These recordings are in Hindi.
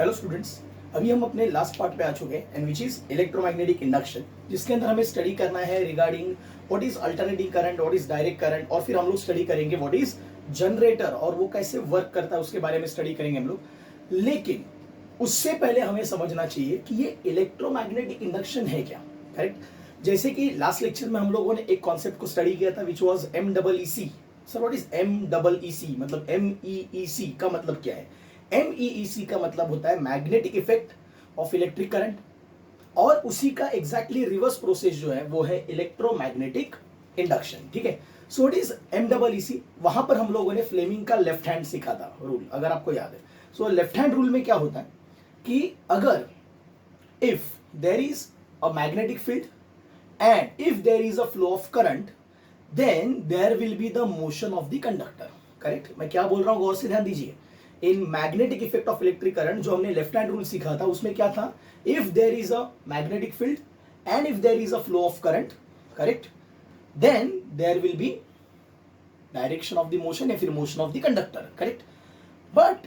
हेलो स्टूडेंट्स, अभी हम अपने लास्ट पार्ट पे आ चुके हैं and which is electromagnetic induction, जिसके अंदर हमें स्टडी करना है regarding what is alternating current, what is direct current, और फिर हम लोग स्टडी करेंगे व्हाट इज जनरेटर और वो कैसे वर्क करता है उसके बारे में स्टडी करेंगे हम लोग। लेकिन उससे पहले हमें समझना चाहिए कि ये इलेक्ट्रोमैग्नेटिक इंडक्शन है क्या। करेक्ट। जैसे कि लास्ट लेक्चर में हम लोगों ने एक कॉन्सेप्ट को स्टडी किया था which was MEEC। Sir what is MEEC, मतलब MEEC का मतलब क्या है? MEEC का मतलब होता है magnetic effect of electric current, और उसी का एग्जैक्टली रिवर्स प्रोसेस जो है वो है इलेक्ट्रोमैग्नेटिक इंडक्शन। ठीक है। So it is MEEC। वहां पर हम लोगों ने फ्लेमिंग का लेफ्ट हैंड सीखा था रूल, अगर आपको याद है। सो लेफ्ट हैंड रूल में क्या होता है कि अगर if there is a magnetic field and if there is a flow of current then there will be the motion of the conductor। Correct. मैं क्या बोल रहा हूं गौर से ध्यान दीजिए। In magnetic effect of electric current जो हमने लेफ्ट हैंड रूल सीखा था उसमें क्या था, if there is a magnetic field and if there is a flow of current, correct, then there will be direction of the motion या फिर motion of the conductor. Correct. But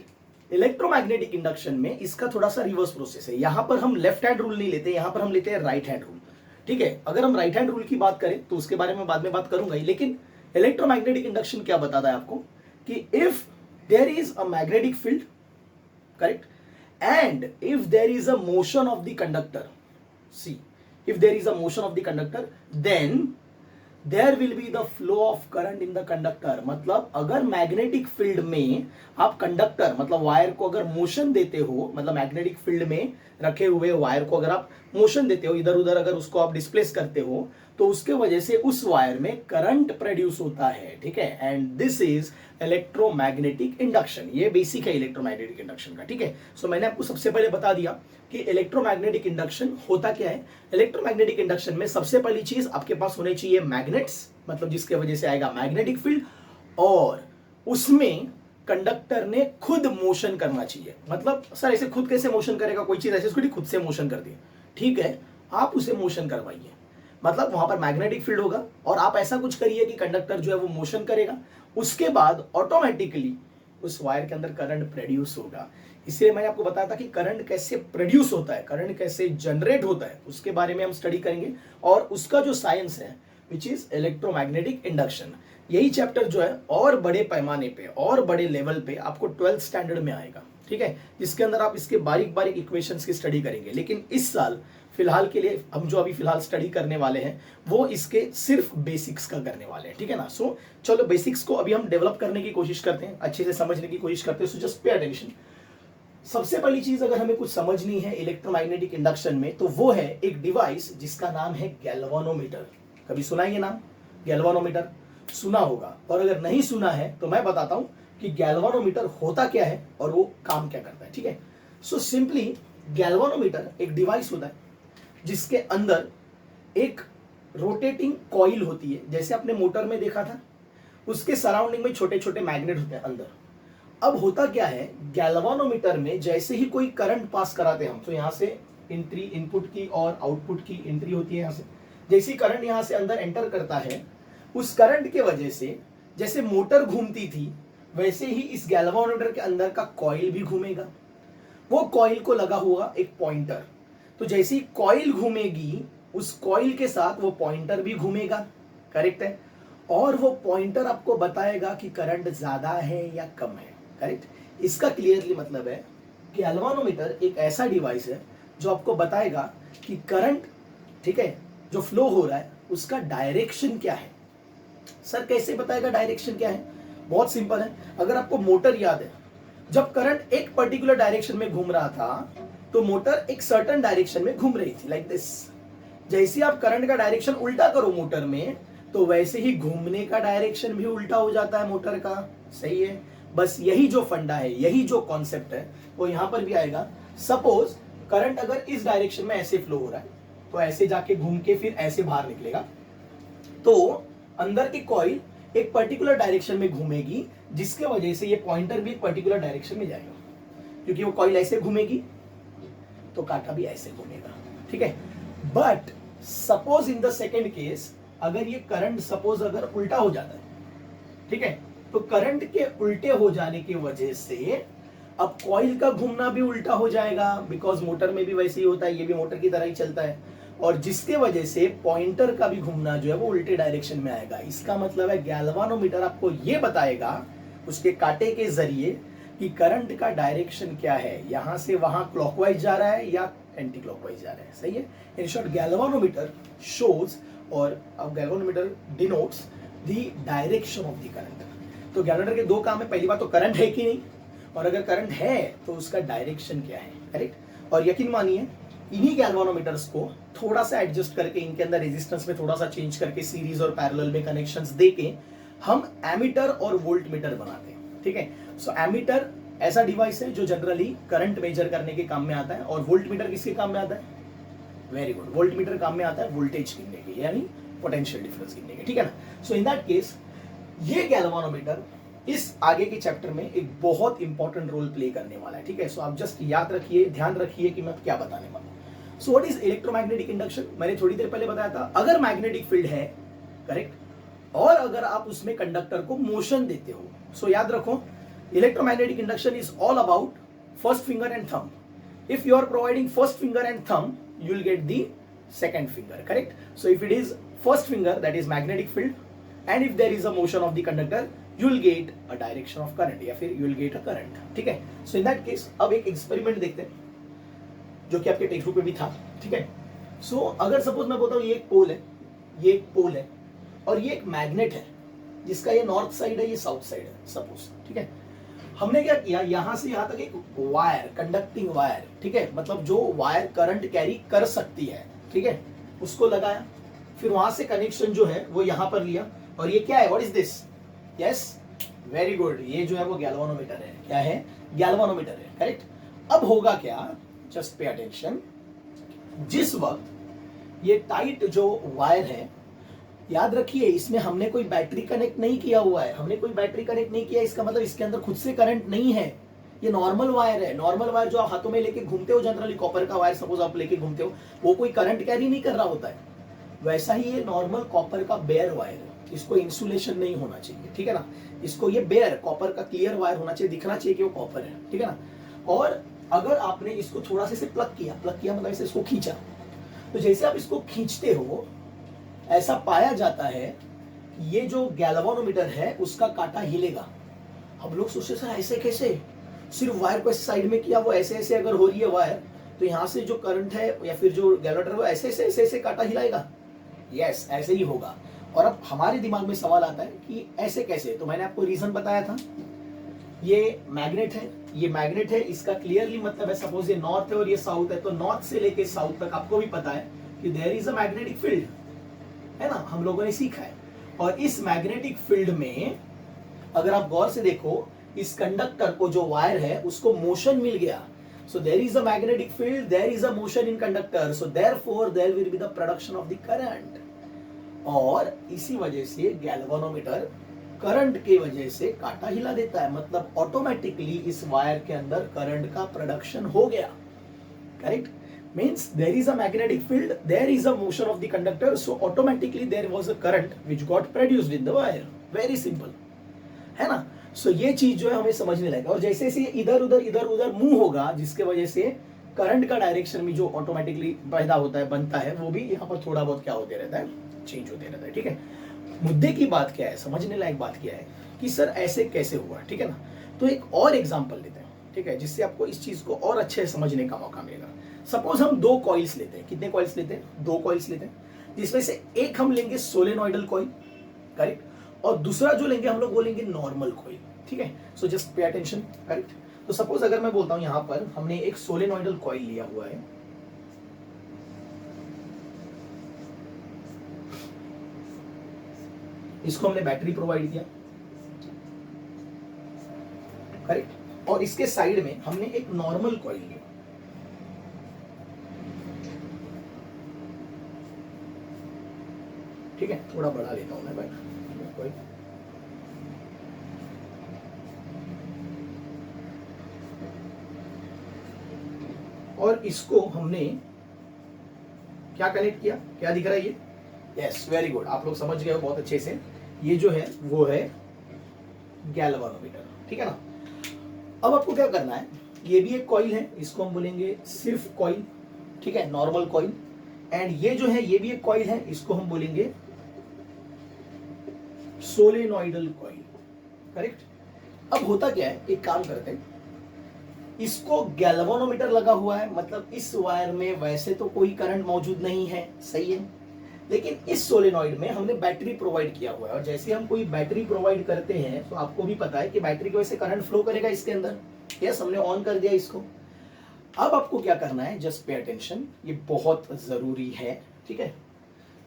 electromagnetic induction में इसका थोड़ा सा रिवर्स प्रोसेस है। यहां पर हम लेफ्ट हैंड रूल नहीं लेते, यहां पर हम लेते हैं राइट हैंड रूल। ठीक है। अगर हम राइट हैंड रूल की बात करें तो उसके बारे में बाद में बात करूंगा ही, लेकिन इलेक्ट्रोमैग्नेटिक इंडक्शन क्या बताता है आपको कि if there is a magnetic field, correct, and if there is a motion of the conductor, see if there is a motion of the conductor then there will be the flow of current in the conductor. मतलब अगर मैग्नेटिक फील्ड में आप कंडक्टर मतलब वायर को अगर मोशन देते हो, मतलब मैग्नेटिक फील्ड में रखे हुए वायर को अगर आप मोशन देते हो, इधर उधर अगर उसको आप डिस्प्लेस करते हो, तो उसके वजह से उस वायर में करंट प्रोड्यूस होता है। ठीक है। And this is electromagnetic induction. ये बेसिक है इलेक्ट्रोमैग्नेटिक इंडक्शन का। ठीक है। सो मैंने आपको सबसे पहले बता दिया कि इलेक्ट्रोमैग्नेटिक इंडक्शन होता क्या है। इलेक्ट्रोमैग्नेटिक इंडक्शन में सबसे पहली चीज आपके पास होने चाहिए मैग्नेट्स, मतलब जिसके वजह से आएगा मैग्नेटिक फील्ड, और उसमें कंडक्टर ने खुद मोशन करना चाहिए। मतलब सर ऐसे खुद कैसे मोशन करेगा, कोई चीज ऐसे उसको खुद से मोशन कर दी, ठीक है, आप उसे मोशन करवाइए। मतलब वहां पर मैग्नेटिक फील्ड होगा और आप ऐसा कुछ करिए कि कंडक्टर जो है वो मोशन करेगा, उसके बाद ऑटोमेटिकली उस वायर के अंदर करंट प्रोड्यूस होगा। इसलिए मैंने आपको बताया था कि करंट कैसे प्रोड्यूस होता है, करंट कैसे जनरेट होता है, उसके बारे में हम स्टडी करेंगे, और उसका जो साइंस है विच इज इलेक्ट्रोमैग्नेटिक इंडक्शन। यही चैप्टर जो है और बड़े पैमाने पे और बड़े लेवल पे आपको 12th स्टैंडर्ड में आएगा। ठीक है। जिसके अंदर आप इसके बारीक बारीक इक्वेशंस की स्टडी करेंगे। लेकिन इस साल फिलहाल के लिए हम जो अभी फिलहाल स्टडी करने वाले हैं वो इसके सिर्फ बेसिक्स का करने वाले हैं। ठीक है ना। सो चलो बेसिक्स को अभी हम डेवलप करने की कोशिश करते हैं, अच्छे से समझने की कोशिश करते हैं। सो जस्ट पे अटेंशन। सबसे पहली चीज अगर हमें कुछ समझनी है इलेक्ट्रोमैग्नेटिक इंडक्शन में तो वो है एक डिवाइस जिसका नाम है गैल्वानोमीटर। कभी सुना है ये नाम? गैल्वानोमीटर सुना होगा, और अगर नहीं सुना है तो मैं बताता हूं कि गैल्वानोमीटर होता क्या है और वो काम क्या करता है। ठीक है। सो सिंपली गैल्वानोमीटर एक डिवाइस होता है जिसके अंदर एक रोटेटिंग कॉइल होती है, जैसे आपने मोटर में देखा था, उसके सराउंडिंग में छोटे छोटे मैग्नेट होते हैं अंदर। अब होता क्या है, गैल्वानोमीटर में जैसे ही कोई करंट पास कराते हैं हम, तो यहां से एंट्री इनपुट की और आउटपुट की एंट्री होती है। यहां से जैसे ही करंट यहां से अंदर एंटर करता है, उस करंट के वजह से जैसे मोटर घूमती थी वैसे ही इस गैल्वानोमीटर के अंदर का कॉइल भी घूमेगा। वो कॉइल को लगा हुआ एक पॉइंटर, तो जैसी कॉइल घूमेगी उस कॉइल के साथ वो पॉइंटर भी घूमेगा। करेक्ट है। और वो पॉइंटर आपको बताएगा कि करंट ज्यादा है या कम है। करेक्ट। इसका क्लियरली मतलब है कि गैल्वानोमीटर एक ऐसा डिवाइस है जो आपको बताएगा कि करंट, ठीक है, जो फ्लो हो रहा है उसका डायरेक्शन क्या है। सर कैसे बताएगा डायरेक्शन क्या है? बहुत सिंपल है। अगर आपको मोटर याद है, जब करंट एक पर्टिकुलर डायरेक्शन में घूम रहा था तो मोटर एक सर्टेन डायरेक्शन में घूम रही थी, लाइक दिस। जैसे आप करंट का डायरेक्शन उल्टा करो मोटर में, तो वैसे ही घूमने का डायरेक्शन भी उल्टा हो जाता है मोटर का। सही है। बस यही जो फंडा है, यही जो कॉन्सेप्ट है वो यहां पर भी आएगा। सपोज करंट अगर इस डायरेक्शन में ऐसे फ्लो हो रहा है तो ऐसे जाके घूम के फिर ऐसे बाहर निकलेगा, तो अंदर की कॉइल एक पर्टिकुलर डायरेक्शन में घूमेगी, जिसके वजह से ये पॉइंटर भी एक पर्टिकुलर डायरेक्शन में जाएगा, क्योंकि वो कॉइल ऐसे घूमेगी तो कांटा भी ऐसे घूमेगा। ठीक है। But suppose in the second case अगर ये करंट सपोज अगर उल्टा हो जाता है, ठीक है, तो करंट के उल्टे हो जाने की वजह से अब कॉइल का घूमना भी उल्टा हो जाएगा, बिकॉज मोटर में भी वैसे ही होता है, ये भी मोटर की तरह ही चलता है, और जिसके वजह से पॉइंटर का भी घूमना जो है वो उल्टे डायरेक्शन में आएगा। इसका मतलब है गैल्वानोमीटर आपको ये बताएगा उसके कांटे के जरिए कि करंट का डायरेक्शन क्या है, यहां से वहां क्लॉकवाइज जा रहा है या एंटी क्लॉकवाइज जा रहा है। सही है। इन शॉर्ट गैल्वानोमीटर शोज और galvanometer denotes the direction of the current. तो गैल्वानोमीटर के दो काम है, पहली बात तो करंट है कि नहीं, और अगर करंट है तो उसका डायरेक्शन क्या है। करेक्ट। और यकीन मानिए इन्हीं गैल्वानोमीटर्स को थोड़ा सा एडजस्ट करके, इनके अंदर रेजिस्टेंस में थोड़ा सा चेंज करके, सीरीज और पैरेलल में कनेक्शंस देके हम एमीटर और वोल्टमीटर बनाते हैं। ठीक है। सो एमीटर ऐसा डिवाइस है जो जनरली करंट मेजर करने के काम में आता है, और वोल्टमीटर किसके काम में आता है? वेरी गुड, वोल्टमीटर काम में आता है वोल्टेज गिनने के, यानी पोटेंशियल डिफरेंस गिनने के। ठीक है ना। सो इन दैट केस ये गैल्वानोमीटर इस आगे के चैप्टर में एक बहुत इंपॉर्टेंट रोल प्ले करने वाला है। ठीक है। सो आप जस्ट याद रखिए, ध्यान रखिए कि मैं क्या बताने वाला हूं। So what is electromagnetic induction? मैंने थोड़ी देर पहले बताया था, अगर मैग्नेटिक फील्ड है, करेक्ट, और अगर आप उसमें कंडक्टर को मोशन देते हो, सो याद रखो electromagnetic induction is all about first finger and thumb. If you are providing first finger and thumb, you will get the second finger, correct? So if it is first finger, that is magnetic field, and if there is a motion of the conductor, you will get a direction of current, या फिर you will get a current. ठीक है। So in that case अब एक एक्सपेरिमेंट देखते हैं जो कि आपके टेक्स्ट बुक में भी था। ठीक है। So अगर सपोज मैं बोलता हूँ ये एक पोल है, ये एक पोल है, और ये एक मैग्नेट है जिसका ये नॉर्थ साइड है, ये साउथ साइड है सपोज। ठीक है। हमने क्या किया, यहां से यहां तक एक वायर, कंडक्टिंग वायर, ठीक है, मतलब जो वायर करंट कैरी कर सकती है, ठीक है, उसको लगाया। फिर वहां से कनेक्शन जो है वो यहां पर लिया, और ये क्या है, what is this? Yes, very good, ये जो है वो गैल्वानोमीटर है। क्या है? गैल्वानोमीटर है, करेक्ट। अब होगा क्या, जस्ट पे अटेंशन, जिस वक्त ये टाइट जो वायर है, याद रखिए इसमें हमने कोई बैटरी कनेक्ट नहीं किया हुआ है, हमने कोई बैटरी कनेक्ट नहीं किया, इसका मतलब इसके अंदर खुद से करंट नहीं है, ये नॉर्मल वायर है। नॉर्मल वायर जो आप हाथों में लेके घूमते हो, जनरली कॉपर का वायर सपोज आप लेके घूमते हो, वो कोई करंट कैरी नहीं कर रहा होता है। वैसा ही ये नॉर्मल कॉपर का बेयर वायर है, इसको इंसुलेशन नहीं होना चाहिए। ठीक है ना। इसको ये बेयर कॉपर का क्लियर वायर होना चाहिए, दिखना चाहिए कि वो कॉपर है। ठीक है ना। और अगर आपने इसको थोड़ा सा प्लग किया मतलब इसे इसको खींचा, तो जैसे आप इसको खींचते हो ऐसा पाया जाता है कि ये जो गैल्वानोमीटर है उसका कांटा हिलेगा। हम लोग सोचते सर ऐसे कैसे, सिर्फ वायर को इस साइड में किया, वो ऐसे ऐसे अगर हो रही है वायर, तो यहाँ से जो करंट है या फिर जो गैल्वानोमीटर वो ऐसे ऐसे ऐसे ऐसे कांटा हिलाएगा। यस, ऐसे ही होगा। और अब हमारे दिमाग में सवाल आता है कि ऐसे कैसे, तो मैंने आपको रीजन बताया था, ये मैग्नेट है, ये मैग्नेट है, इसका क्लियरली मतलब है सपोज ये नॉर्थ है और ये साउथ है, तो नॉर्थ से लेके साउथ तक आपको भी पता है कि there is a magnetic field, है ना, हम लोगों ने सीखा है। और इस मैग्नेटिक फील्ड में अगर आप गौर से देखो, इस कंडक्टर को जो वायर है उसको मोशन मिल गया। So there is a magnetic field, there is a motion in conductor, so therefore there will be the production of the current. और इसी वजह से गैल्वानोमीटर करंट के वजह से कांटा हिला देता है, मतलब ऑटोमेटिकली इस वायर के अंदर करंट का प्रोडक्शन हो गया। Correct. means there is a magnetic field, there is a motion of the conductor, so automatically there was a current which got produced in the wire. Very simple, है ना। सो ये चीज जो है हमें समझने लगेगा, और जैसे जैसे इधर उधर मूव होगा, जिसके वजह से करंट का डायरेक्शन भी जो ऑटोमेटिकली पैदा होता है, बनता है, वो भी यहाँ पर थोड़ा बहुत क्या होते रहता है, चेंज होते रहता है। ठीक है। मुद्दे की बात क्या है, समझने लायक बात क्या है कि सर ऐसे कैसे हुआ। ठीक है ना। तो एक और एग्जाम्पल लेते हैं, ठीक है, जिससे आपको इस चीज को और अच्छे से समझने का मौका मिलेगा। सपोज हम दो कॉइल्स लेते हैं, कितने कॉइल्स लेते हैं, दो कॉइल्स लेते हैं, जिसमें से एक हम लेंगे सोलेनॉइडल कॉइल, करेक्ट, और दूसरा जो लेंगे हम लोग वो लेंगे नॉर्मल कॉइल। ठीक है। So just pay attention, correct. तो सपोज अगर मैं बोलता हूं यहां पर हमने एक सोलेनॉइडल कॉइल लिया हुआ है, इसको हमने बैटरी प्रोवाइड किया, करेक्ट, और इसके साइड में हमने एक नॉर्मल कॉइल लिया। ठीक है, थोड़ा बढ़ा लेता हूं मैं भाई, और इसको हमने क्या कनेक्ट किया, क्या दिख रहा है ये, यस, वेरी गुड, आप लोग समझ गए हो बहुत अच्छे से। ये जो है वो है गैल्वानोमीटर। ठीक है ना। अब आपको क्या करना है, ये भी एक कॉइल है, इसको हम बोलेंगे सिर्फ कॉइल, ठीक है, नॉर्मल कॉइल। एंड ये जो है ये भी एक कॉइल है, इसको हम बोलेंगे सोलेनॉइडल कॉइल, करेक्ट। अब होता क्या है, एक काम करते हैं, इसको गैल्वानोमीटर लगा हुआ है, मतलब इस वायर में वैसे तो कोई करंट मौजूद नहीं है, सही है, लेकिन इस सोलेनॉइड में हमने बैटरी प्रोवाइड किया हुआ है। और जैसे हम कोई बैटरी प्रोवाइड करते हैं तो आपको भी पता है कि बैटरी की वजह से करंट फ्लो करेगा इसके अंदर। यस, हमने ऑन कर दिया इसको। अब आपको क्या करना है, जस्ट पे अटेंशन, ये बहुत जरूरी है, ठीक है।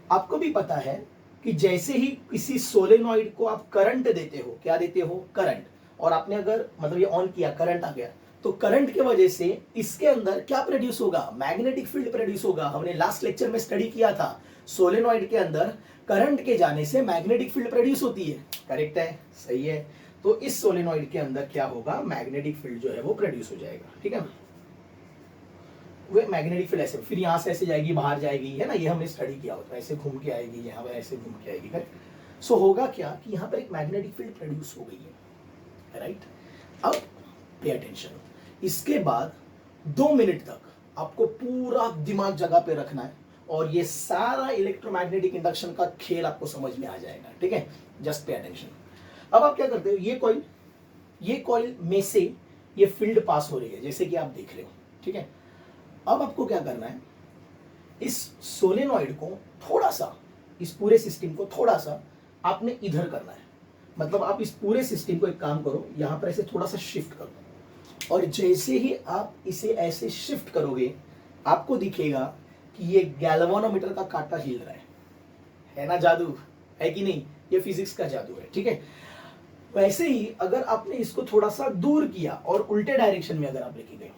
आपको भी पता है कि जैसे ही किसी सोलेनॉइड को आप करंट देते हो, क्या देते हो, करंट, और आपने अगर मतलब ये ऑन किया, करंट आ गया, तो करंट की वजह से इसके अंदर क्या प्रोड्यूस होगा, मैग्नेटिक फील्ड प्रोड्यूस होगा। हमने लास्ट लेक्चर में स्टडी किया था, सोलेनॉइड के अंदर करंट के जाने से मैग्नेटिक फील्ड प्रोड्यूस होती है, करेक्ट है, सही है। तो इस सोलेनॉइड के अंदर क्या होगा, मैग्नेटिक फील्ड जो है वो प्रोड्यूस हो जाएगा, ठीक है ना। वे मैग्नेटिक फील्ड ऐसे, फिर यहां से ऐसे जाएगी, बाहर जाएगी, है ना, ये हमने स्टडी किया होता है, ऐसे घूम के आएगी, यहाँ पर ऐसे घूम के आएगी, करेक्ट। सो होगा क्या कि यहाँ पर एक मैग्नेटिक फील्ड प्रोड्यूस हो गई है, राइट। अब पे अटेंशन, इसके बाद 2 मिनट तक आपको पूरा दिमाग जगह पे रखना है और ये सारा इलेक्ट्रोमैग्नेटिक इंडक्शन का खेल आपको समझ में आ जाएगा, ठीक है। Just pay attention. अब आप क्या करते हो, ये कॉइल में से ये फील्ड पास हो रही है, जैसे कि आप देख रहे हो, ठीक है। अब आपको क्या करना है, इस सोलेनॉइड को थोड़ा सा, इस पूरे सिस्टम को थोड़ा सा आपने इधर करना है, मतलब आप इस पूरे सिस्टम को एक काम करो, यहां पर ऐसे थोड़ा सा शिफ्ट करो, और जैसे ही आप इसे ऐसे शिफ्ट करोगे आपको दिखेगा कि ये गैल्वानोमीटर का कांटा हिल रहा है ना, जादू है कि नहीं, ये फिजिक्स का जादू है, ठीक है। वैसे ही अगर आपने इसको थोड़ा सा दूर किया और उल्टे डायरेक्शन में अगर आप लेके गए,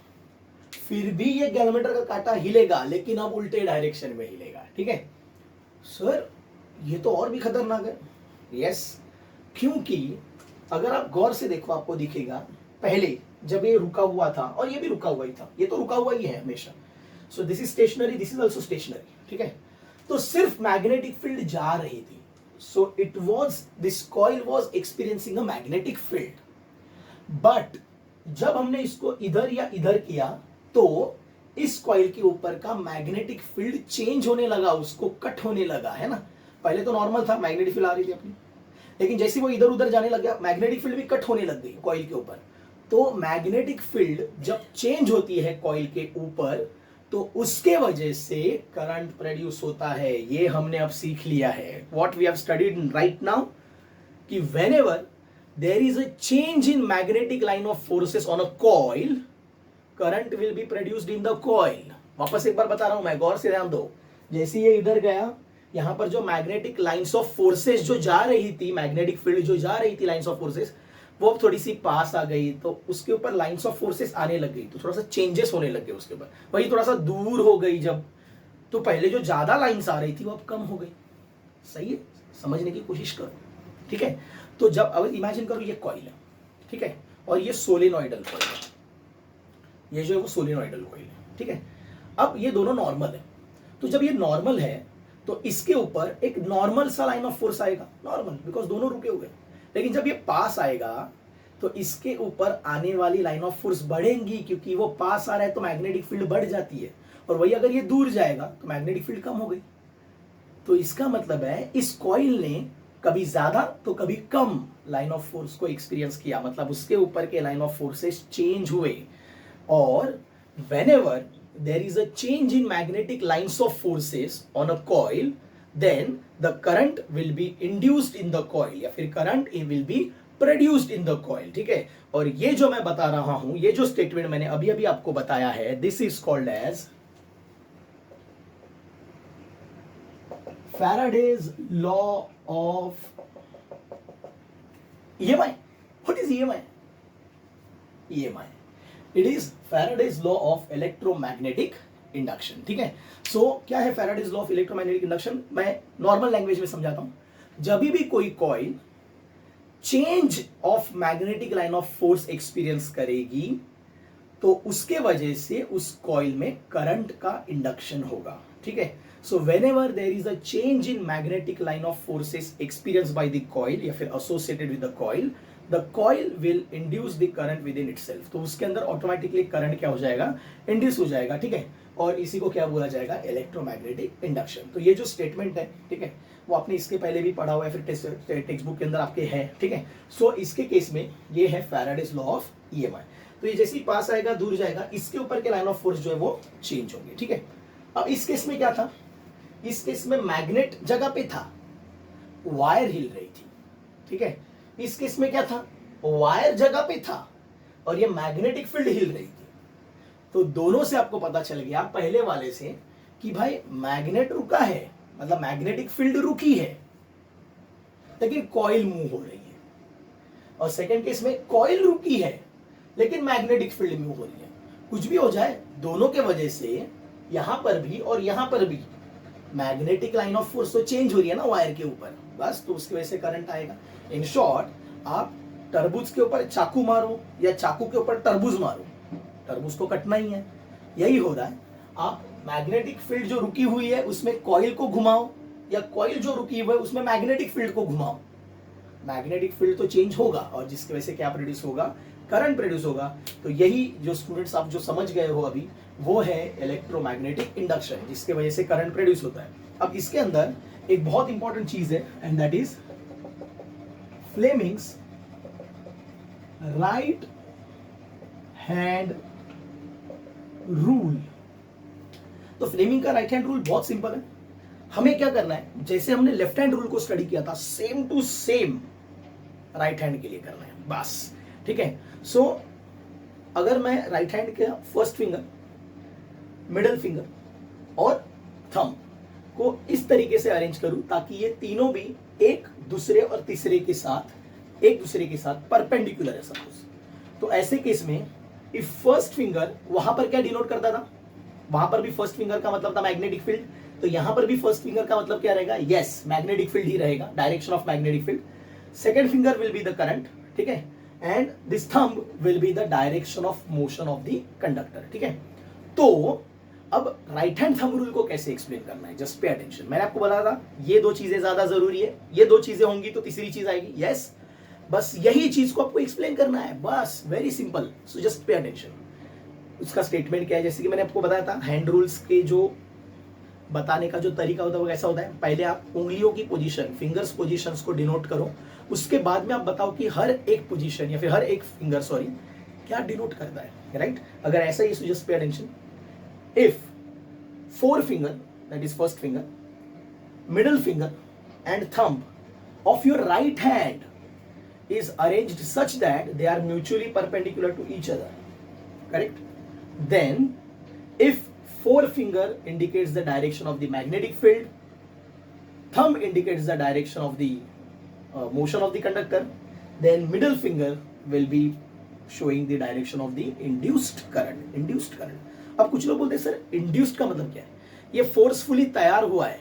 फिर भी ये गैल्वानोमीटर का कांटा हिलेगा, लेकिन अब उल्टे डायरेक्शन में हिलेगा, ठीक है। सर ये तो और भी खतरनाक है। यस, क्योंकि अगर आप गौर से देखो आपको दिखेगा, पहले जब ये रुका हुआ था, और ये भी रुका हुआ ही था, ये तो रुका हुआ ही है हमेशा, so this is stationary, this is also stationary, ठीक है। तो सिर्फ मैग्नेटिक फील्ड जा रही थी, so it was, this coil was experiencing a magnetic field. But जब हमने इसको इधर या इधर किया तो इस कॉइल के ऊपर का मैग्नेटिक फील्ड चेंज होने लगा, उसको कट होने लगा, है ना। पहले तो नॉर्मल था, मैग्नेटिक फील्ड आ रही थी अपनी, लेकिन जैसे वो इधर उधर जाने लग गया, मैग्नेटिक फील्ड भी कट होने लग गई कॉइल के ऊपर। तो मैग्नेटिक फील्ड जब चेंज होती है कॉइल के ऊपर, तो उसके वजह से करंट प्रोड्यूस होता है। ये हमने अब सीख लिया है, what we have studied right now, कि whenever there is a change in magnetic line of forces on a coil, current will be produced in the coil. वापस एक बार बता रहा हूं मैं, गौर से ध्यान दो। जैसे ये इधर गया, यहां पर जो मैग्नेटिक लाइंस ऑफ फोर्सेस जो जा रही थी, मैग्नेटिक फील्ड जो जा रही थी लाइंस ऑफ फोर्सेस, वो थोड़ी सी पास आ गई, तो उसके ऊपर लाइंस ऑफ फोर्सेस आने लग गई, तो थोड़ा सा चेंजेस होने लग गए उसके ऊपर। वही थोड़ा सा दूर हो गई जब, तो पहले जो ज्यादा लाइंस आ रही थी वो अब कम हो गई। सही है, समझने की कोशिश करो, ठीक है। तो जब अब इमेजिन करो ये कॉइल है, ठीक है, और ये सोलेनॉइडल कॉइल है, ये जो है वो सोलेनॉइडल कॉइल है, ठीक है। अब ये दोनों नॉर्मल है, तो जब ये नॉर्मल है तो इसके ऊपर एक नॉर्मल सा लाइन ऑफ फोर्स आएगा, नॉर्मल, बिकॉज दोनों रुके हुए। लेकिन जब ये पास आएगा तो इसके ऊपर आने वाली लाइन ऑफ फोर्स बढ़ेंगी, क्योंकि वो पास आ रहा है तो मैग्नेटिक फील्ड बढ़ जाती है, और वही अगर ये दूर जाएगा तो मैग्नेटिक फील्ड कम हो गई। तो इसका मतलब है इस कॉइल ने कभी ज्यादा तो कभी कम लाइन ऑफ फोर्स को एक्सपीरियंस किया, मतलब उसके ऊपर के लाइन ऑफ फोर्सेस चेंज हुए। और whenever there is a change in magnetic lines of forces on a coil, then the current will be induced in the coil, या फिर current will be produced in the coil, ठीक है। और ये जो मैं बता रहा हूं, ये जो स्टेटमेंट मैंने अभी अभी आपको बताया है, this is called as Faraday's law of EMI. What is EMI? EMI, it is Faraday's law of electromagnetic induction, ठीक है। सो क्या है Faraday's law of electromagnetic induction, मैं नॉर्मल लैंग्वेज में समझाता हूं। जब भी कोई coil change of magnetic line of force experience करेगी तो उसके वजह से उस कॉइल में करंट का इंडक्शन होगा, ठीक है। So whenever there is a change in magnetic line of forces experience by the coil या फिर associated with the coil, the coil will induce the current within itself, तो उसके अंदर ऑटोमेटिकली करंट क्या हो जाएगा, इंड्यूस हो जाएगा, ठीक है। और इसी को क्या बोला जाएगा, इलेक्ट्रोमैग्नेटिक इंडक्शन। तो ये जो स्टेटमेंट है, ठीक है, वो आपने इसके पहले भी पढ़ा हुआ है, फिर टेक्स्ट बुक के अंदर आपके है, ठीक है। सो इसके केस में ये है फैराडेज लॉ ऑफ ईएमआई। तो ये जैसे ही पास आएगा दूर जाएगा, इसके ऊपर के लाइन ऑफ फोर्स जो है वो चेंज होंगे, ठीक है। अब इस केस में क्या था, इस केस में मैग्नेट जगह पे था, वायर हिल रही थी, ठीक है। इस केस में क्या था, वायर जगह पे था और ये मैग्नेटिक फील्ड हिल रही थी। तो दोनों से आपको पता चल गया पहले वाले से कि भाई मैग्नेट रुका है, मतलब मैग्नेटिक फील्ड रुकी है, लेकिन कॉइल मूव हो रही है। और सेकंड केस में कॉइल रुकी है लेकिन मैग्नेटिक फील्ड मूव हो रही है। कुछ भी हो जाए, दोनों के वजह से यहां पर भी और यहां पर भी मैग्नेटिक लाइन ऑफ फोर्स तो चेंज हो रही है ना वायर के ऊपर, बस तो उसकी वजह से करंट आएगा। इन शॉर्ट, आप तरबूज के ऊपर चाकू मारो या चाकू के ऊपर तरबूज मारो, तरबूज को कटना ही है, यही हो रहा है। आप मैग्नेटिक फील्ड जो रुकी हुई है उसमें कॉइल को घुमाओ या कॉइल जो रुकी हुई है उसमें मैग्नेटिक फील्ड को घुमाओ, मैग्नेटिक फील्ड तो चेंज होगा और जिसकी वजह से क्या प्रोड्यूस होगा, करंट प्रोड्यूस होगा। तो यही जो स्टूडेंट्स आप जो समझ गए हो अभी, वो है इलेक्ट्रोमैग्नेटिक इंडक्शन, जिसके वजह से करंट प्रोड्यूस होता है। अब इसके अंदर एक बहुत इंपॉर्टेंट चीज है and that is Fleming's right hand rule. तो फ्लेमिंग का राइट हैंड रूल बहुत सिंपल है। हमें क्या करना है, जैसे हमने लेफ्ट हैंड रूल को स्टडी किया था, same to same right hand के लिए करना है, बस, ठीक है। सो अगर मैं राइट हैंड के फर्स्ट फिंगर, मिडल फिंगर और थंब को इस तरीके से अरेंज करूं ताकि ये तीनों भी एक दूसरे और तीसरे के साथ परपेंडिकुलर है सपोज, तो ऐसे केस में इफ फर्स्ट फिंगर, वहां पर क्या डिनोट करता था, वहां पर भी फर्स्ट फिंगर का मतलब था मैग्नेटिक फील्ड, तो यहां पर भी फर्स्ट फिंगर का मतलब क्या रहेगा, यस मैग्नेटिक फील्ड ही रहेगा, direction of magnetic field. Second finger will be the current, ठीक है, and this thumb will be the direction of motion of the conductor, ठीक है। तो अब राइट हैंड थंब रूल को कैसे एक्सप्लेन करना है, जस्ट पे अटेंशन। मैंने आपको बताया था ये दो चीजें ज्यादा जरूरी है, ये दो चीजें होंगी तो तीसरी चीज आएगी, यस, बस यही चीज को आपको एक्सप्लेन करना है, बस, वेरी सिंपल। सो जस्ट पे अटेंशन। उसका स्टेटमेंट क्या है, जैसे कि मैंने आपको बताया था, हैंड रूल्स के जो बताने का जो तरीका होता है वो कैसा होता है, पहले आप उंगलियों की पोजीशन, फिंगर्स पोजीशंस को डिनोट करो, उसके बाद में आप बताओ कि हर एक पोजीशन या फिर हर एक फिंगर क्या डिनोट करता है, राइट। अगर ऐसा ही, just pay attention. If four finger, that is first finger, middle finger and thumb of your right hand is arranged such that they are mutually perpendicular to each other, correct? Then if forefinger indicates the direction of the magnetic field, thumb indicates the direction of the motion of the conductor, then middle finger will be showing the direction of the induced current. अब कुछ लोग बोलते हैं सर इंड्यूस्ड का मतलब क्या है, ये फोर्सफुली तैयार हुआ है,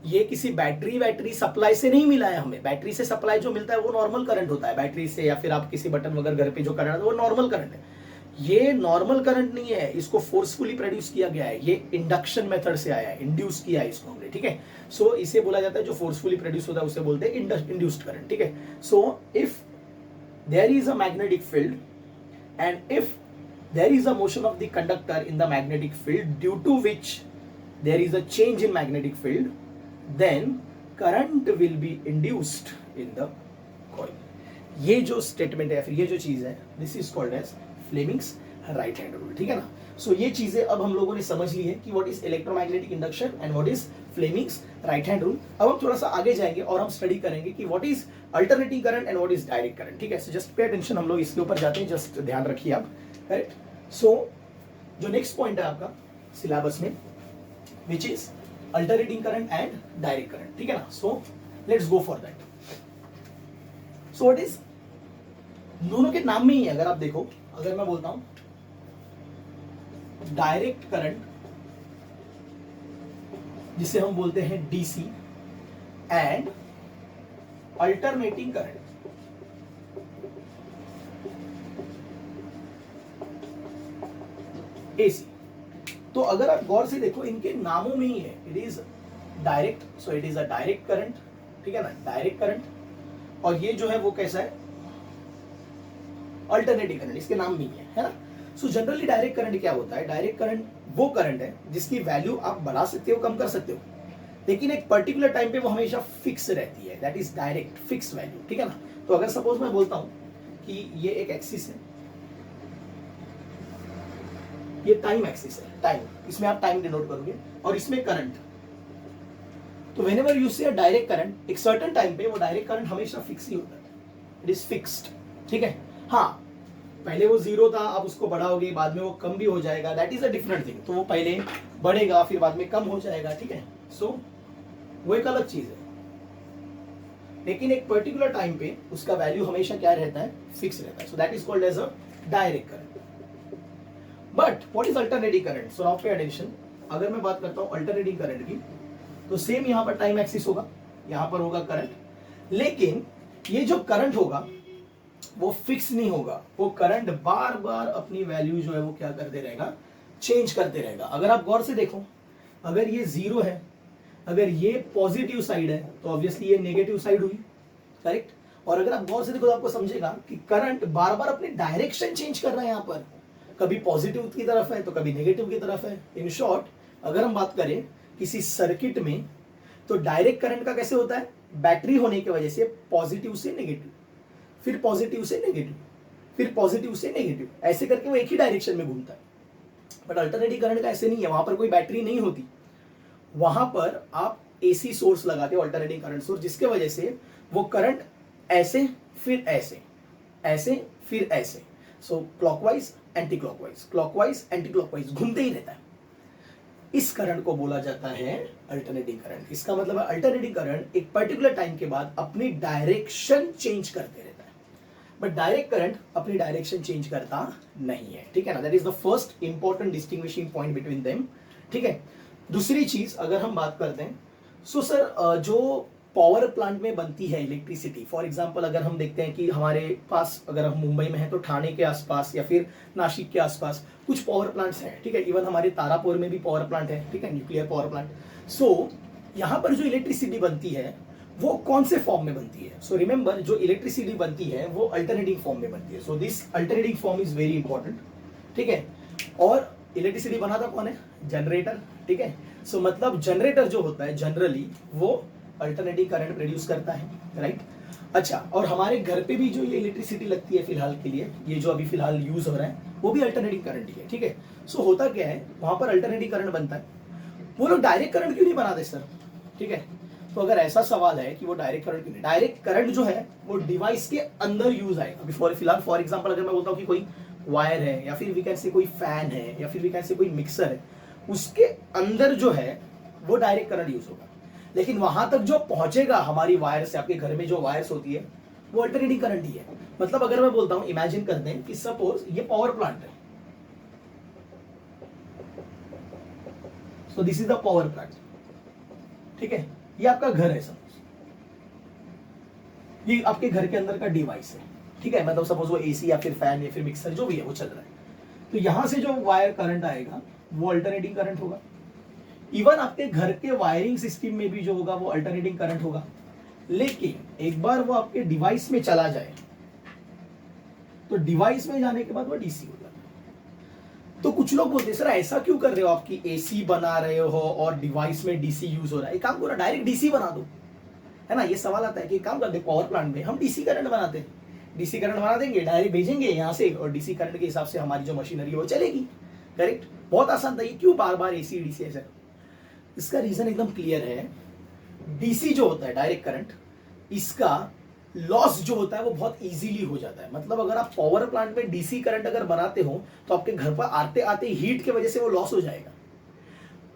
ये किसी बैटरी सप्लाई से नहीं मिला है हमें। बैटरी से सप्लाई जो मिलता है वो नॉर्मल करंट होता है, बैटरी से या फिर आप किसी बटन वगैरह घर पे जो करंट है वो नॉर्मल करंट है। ये नॉर्मल करंट नहीं है, इसको फोर्सफुली प्रोड्यूस किया गया है, ये इंडक्शन मेथड से आया है, इंड्यूस किया है इसको हमने, ठीक है। सो इसे बोला जाता है जो फोर्सफुली प्रोड्यूस होता है उसे बोलते हैं इंड्यूस्ड करंट, ठीक है। So if there is a magnetic field and if there is a motion of the conductor in the magnetic field due to which there is a change in magnetic field, then current will be induced in the coil. ये जो स्टेटमेंट है फिर ये जो चीज है, this is called as Fleming's right hand rule, ठीक है ना। सो ये चीजें अब हम लोगों ने समझ ली है कि what is electromagnetic induction and what is Fleming's right hand rule. अब हम थोड़ा सा आगे जाएंगे और हम स्टडी करेंगे कि what is alternating current and what is direct current, ठीक है। सो जस्ट पे अटेंशन, हम लोग इसके ऊपर जाते हैं, जस्ट ध्यान रखिए आप, करेक्ट। सो जो नेक्स्ट पॉइंट है आपका सिलेबस में, which is alternating current and direct current, ठीक है ना। So let's go for that. So what is, दोनों के नाम में ही है, अगर आप देखो, अगर मैं बोलता हूं डायरेक्ट करंट जिसे हम बोलते हैं DC and alternating current, AC, तो अगर आप गौर से देखो इनके नामों में ही है, it is direct, so it is a direct current, ठीक है ना, डायरेक्ट करंट। और ये जो है वो कैसा है, अल्टरनेटिंग करंट, इसके नाम नहीं है ना। सो जनरली डायरेक्ट करंट क्या होता है, डायरेक्ट करंट वो करंट है जिसकी वैल्यू आप बढ़ा सकते हो, कम कर सकते हो, लेकिन एक पर्टिकुलर टाइम पे वो हमेशा फिक्स रहती है, that is direct fix value, ठीक है ना। तो अगर सपोज मैं बोलता हूं कि ये एक एक्सिस है, ये टाइम एक्सिस है, टाइम, इसमें आप टाइम डिनोट करोगे और इसमें करंट, तो व्हेनेवर यू से डायरेक्ट करंट, एक सर्टेन टाइम पे वो डायरेक्ट करंट हमेशा फिक्स ही होता है, इट इज फिक्स्ड, ठीक है। हाँ, पहले वो जीरो था, आप उसको बढ़ाओगे, बाद में वो कम भी हो जाएगा, that is a different thing. तो वो पहले बढ़ेगा फिर बाद में कम हो जाएगा, ठीक है। सो वो एक अलग चीज है, लेकिन एक पर्टिकुलर टाइम पे उसका वैल्यू हमेशा क्या रहता है, फिक्स रहता है। So that is called as a direct current. But what is alternating current? So now pay attention, अगर मैं बात करता हूं अल्टरनेटिंग करंट की, तो सेम यहां पर टाइम एक्सिस होगा, यहां पर होगा करंट, लेकिन ये जो करंट होगा वो फिक्स नहीं होगा, वो करंट बार बार अपनी वैल्यू जो है वो क्या करते रहेगा, चेंज करते रहेगा। अगर आप गौर से देखो, अगर ये जीरो है, अगर ये पॉजिटिव साइड है, तो ऑब्वियसली ये नेगेटिव साइड हुई, करेक्ट। और अगर आप गौर से देखो तो आपको समझेगा कि करंट बार बार अपनी डायरेक्शन चेंज कर रहा है, यहां पर कभी पॉजिटिव की तरफ है तो कभी नेगेटिव की तरफ है। इन शॉर्ट, अगर हम बात करें किसी सर्किट में, तो डायरेक्ट करंट का कैसे होता है, बैटरी होने की वजह से पॉजिटिव से नेगेटिव, फिर पॉजिटिव से नेगेटिव, फिर पॉजिटिव से नेगेटिव, ऐसे करके वो एक ही डायरेक्शन में घूमता है। बट अल्टरनेटिव करंट का ऐसे नहीं है, वहां पर कोई बैटरी नहीं होती, वहां पर आप एसी सोर्स लगाते हो, अल्टरनेटिंग करंट सोर्स, जिसके वजह से वो करंट ऐसे फिर ऐसे, ऐसे फिर ऐसे, so clockwise anti clockwise, clockwise anti clockwise घूमते ही रहता है। इस करंट को बोला जाता है अल्टरनेटिंग करंट। इसका मतलब है अल्टरनेटिंग करंट एक पर्टिकुलर टाइम के बाद अपनी डायरेक्शन चेंज करते रहता है, बट डायरेक्ट करंट अपनी डायरेक्शन चेंज करता नहीं है, ठीक है ना। That is the first important distinguishing point between them, ठीक है। दूसरी चीज अगर हम बात करते हैं, सो सर जो पावर प्लांट में बनती है इलेक्ट्रिसिटी, फॉर एग्जांपल अगर हम देखते हैं कि हमारे पास, अगर हम मुंबई में हैं तो ठाणे के आसपास या फिर नासिक के आसपास कुछ पावर प्लांट्स हैं, ठीक है। इवन हमारे तारापुर में भी पावर प्लांट है, ठीक है, न्यूक्लियर पावर प्लांट। सो यहाँ पर जो इलेक्ट्रिसिटी बनती है वो कौन से फॉर्म में बनती है? सो रिमेंबर, जो इलेक्ट्रिसिटी बनती है वो अल्टरनेटिंग फॉर्म में बनती है। So this alternating form is very important, ठीक है। और इलेक्ट्रिसिटी बनाता कौन है? जनरेटर, ठीक है। सो मतलब जनरेटर जो होता है जनरली वो अल्टरनेटिंग करंट प्रोड्यूस करता है, राइट। अच्छा, और हमारे घर पे भी जो ये इलेक्ट्रिसिटी लगती है फिलहाल के लिए, ये जो अभी फिलहाल यूज हो रहा है, वो भी अल्टरनेटिंग करंट ही है, ठीक है। सो होता क्या है, वहां पर अल्टरनेटिंग करंट बनता है, वो लोग डायरेक्ट करंट क्यों नहीं बनाते सर, ठीक है। तो अगर ऐसा सवाल है कि वो डायरेक्ट करंट क्यों नहीं, डायरेक्ट करंट जो है वो डिवाइस के अंदर यूज आएगा। फिलहाल फॉर एग्जांपल अगर मैं बोलता हूँ कि कोई वायर है, या फिर वी कैन से कोई फैन है, या फिर वी कैन से कोई मिक्सर है, उसके अंदर जो है वो डायरेक्ट करंट यूज होगा, लेकिन वहां तक जो पहुंचेगा हमारी वायर से, आपके घर में जो वायर्स होती है वो अल्टरनेटिंग करंट ही है। मतलब अगर मैं बोलता हूं, इमेजिन करते हैं कि सपोज ये पावर प्लांट है, so this is the power plant, ठीक है। ये आपका घर है, सपोज ये आपके घर के अंदर का डिवाइस है, ठीक है। मतलब सपोज वो एसी या फिर फैन या फिर मिक्सर जो भी है वो चल रहा है, तो यहां से जो वायर करंट आएगा वो अल्टरनेटिंग करंट होगा। इवन आपके घर के वायरिंग सिस्टम में भी जो होगा वो अल्टरनेटिंग करंट होगा, लेकिन एक बार वो आपके डिवाइस में चला जाए तो डिवाइस में जाने के बाद वो डीसी हो जाता है। तो कुछ लोग बोलते हैं सर ऐसा क्यों कर रहे हो, आपकी एसी बना रहे हो और डिवाइस में डीसी यूज हो रहा है, एक काम करो डायरेक्ट डीसी बना दो, है ना। ये सवाल आता है कि काम करते पावर प्लांट में हम डीसी करंट बनाते हैं, डीसी करंट बना देंगे, डायरेक्ट भेजेंगे यहाँ से, और डीसी करंट के हिसाब से हमारी जो मशीनरी है वो चलेगी, करेक्ट। बहुत आसान था, ये क्यों बार बार एसी डीसी ऐसा? इसका रीजन एकदम क्लियर है। डीसी जो होता है डायरेक्ट करंट, इसका लॉस जो होता है वो बहुत इजीली हो जाता है। मतलब अगर आप पावर प्लांट में डीसी करंट अगर बनाते हो तो आपके घर पर आते आते हीट की वजह से वो लॉस हो जाएगा।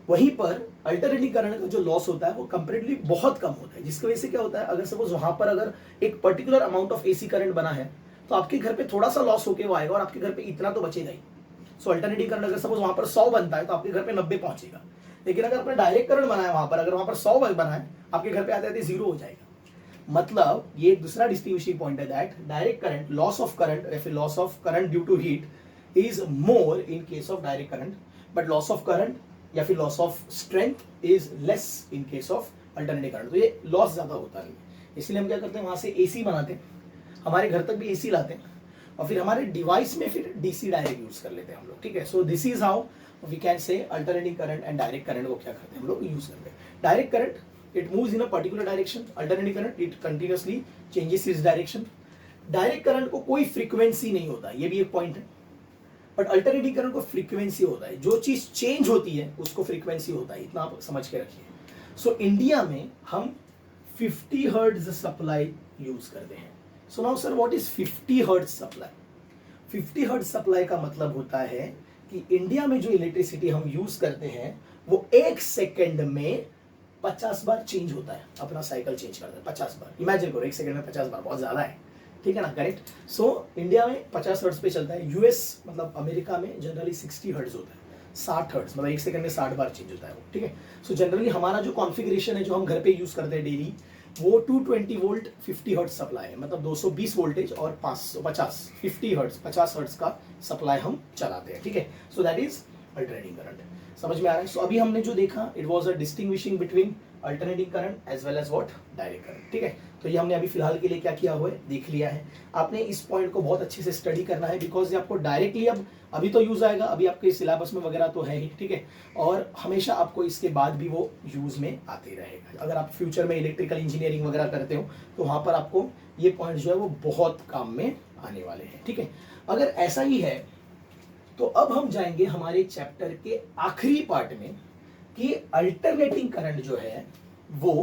वहीं पर अल्टरनेटिंग करंट का जो लॉस होता है वो कंपैरेटिवली बहुत कम होता है, जिसकी वजह से क्या होता है, अगर सपोज वहां पर अगर एक particular amount of AC current बना है तो आपके घर पे थोड़ा सा लॉस होके वो आएगा और आपके घर पे इतना तो बचेगा ही। सो अल्टरनेटिव करंट अगर सपोज वहां पर 100 बनता है तो आपके घर पे 90 पहुंचेगा, लेकिन अगर आपने डायरेक्ट करंट बनाया वहां पर, अगर वहां पर 100 बना है, आपके घर पे आते आते 0 हो जाएगा। मतलब ये दूसरा डिस्टिंग्विशिंग पॉइंट है that direct current, loss of current या फिर loss of current due to heat is more in case of direct current, but loss of current या फिर loss of strength is less in case of alternative current. तो ये लॉस ज्यादा होता नहीं, इसलिए हम क्या करते हैं, वहां से एसी बनाते हैं, हमारे घर तक भी एसी लाते हैं, और फिर हमारे डिवाइस में फिर डीसी डायरेक्ट यूज कर लेते हैं हम लोग, ठीक है। So this is how we can say alternating current and direct current को क्या करते हैं हम लोग यूज करते हैं। Direct current it moves in a particular direction, alternating current it continuously changes its direction. Direct current को कोई फ्रीक्वेंसी नहीं होता, ये भी एक पॉइंट है, बट अल्टरनेटिंग करंट को फ्रीक्वेंसी होता है। जो चीज चेंज होती है उसको फ्रीक्वेंसी होता है, इतना आप समझ के रखिए। सो इंडिया में हम 50 हर्ट्ज सप्लाई यूज करते हैं। So now sir what is 50 hertz supply? 50 hertz supply का मतलब होता है कि इंडिया में जो इलेक्ट्रिसिटी हम यूज करते हैं वो 1 सेकेंड में 50 बार चेंज होता है, अपना साइकिल चेंज करता है 50 बार। इमेजिन करो 1 सेकेंड में 50 बार, बहुत ज्यादा है, ठीक है ना, करेक्ट। सो इंडिया में 50 हर्ट्ज पे चलता है। यूएस मतलब अमेरिका में जनरली 60 हर्ट्ज होता है, 60 हर्ट्ज मतलब 1 सेकंड में 60 बार चेंज होता है वो, ठीक है। सो जनरली हमारा जो कॉन्फ़िगरेशन है जो हम घर पे यूज करते हैं डेली, वो 220 वोल्ट 50 हर्ट्ज सप्लाई है, मतलब 220 वोल्टेज और 550 50 हर्ट्ज 50 हर्ट्ज का सप्लाई हम चलाते हैं, ठीक है। So that is alternating current. समझ में आ रहा है? सो अभी हमने जो देखा it was a distinguishing between alternating current as well as what direct current, ठीक है। तो ये हमने अभी फिलहाल के लिए क्या किया हुआ है देख लिया है। आपने इस पॉइंट को बहुत अच्छे से स्टडी करना है, बिकॉज ये आपको डायरेक्टली अब अभी तो यूज आएगा, अभी आपके सिलेबस में वगैरह तो है ही, ठीक है, और हमेशा आपको इसके बाद भी वो यूज में आते रहेगा। अगर आप फ्यूचर में इलेक्ट्रिकल इंजीनियरिंग वगैरह करते हो तो वहां पर आपको ये पॉइंट जो है वो बहुत काम में आने वाले हैं, ठीक है। अगर ऐसा ही है तो अब हम जाएंगे हमारे चैप्टर के आखिरी पार्ट में कि अल्टरनेटिंग करंट जो है वो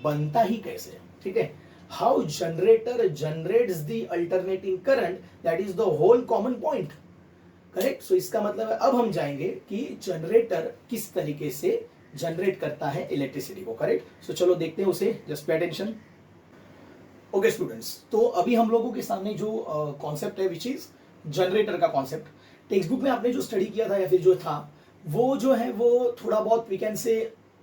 बनता ही कैसे, ठीक है। How generator generates the alternating current, that is the whole common point, correct. So इसका मतलब है अब हम जाएंगे कि जनरेटर किस तरीके से जनरेट करता है इलेक्ट्रिसिटी को, करेक्ट। सो चलो देखते हैं उसे, just pay attention. Okay students, तो अभी हम लोगों के सामने जो कॉन्सेप्ट है विच इज जनरेटर का कॉन्सेप्ट, टेक्स्ट बुक में आपने जो स्टडी किया था या फिर जो था वो जो है वो थोड़ा बहुत वी कैन से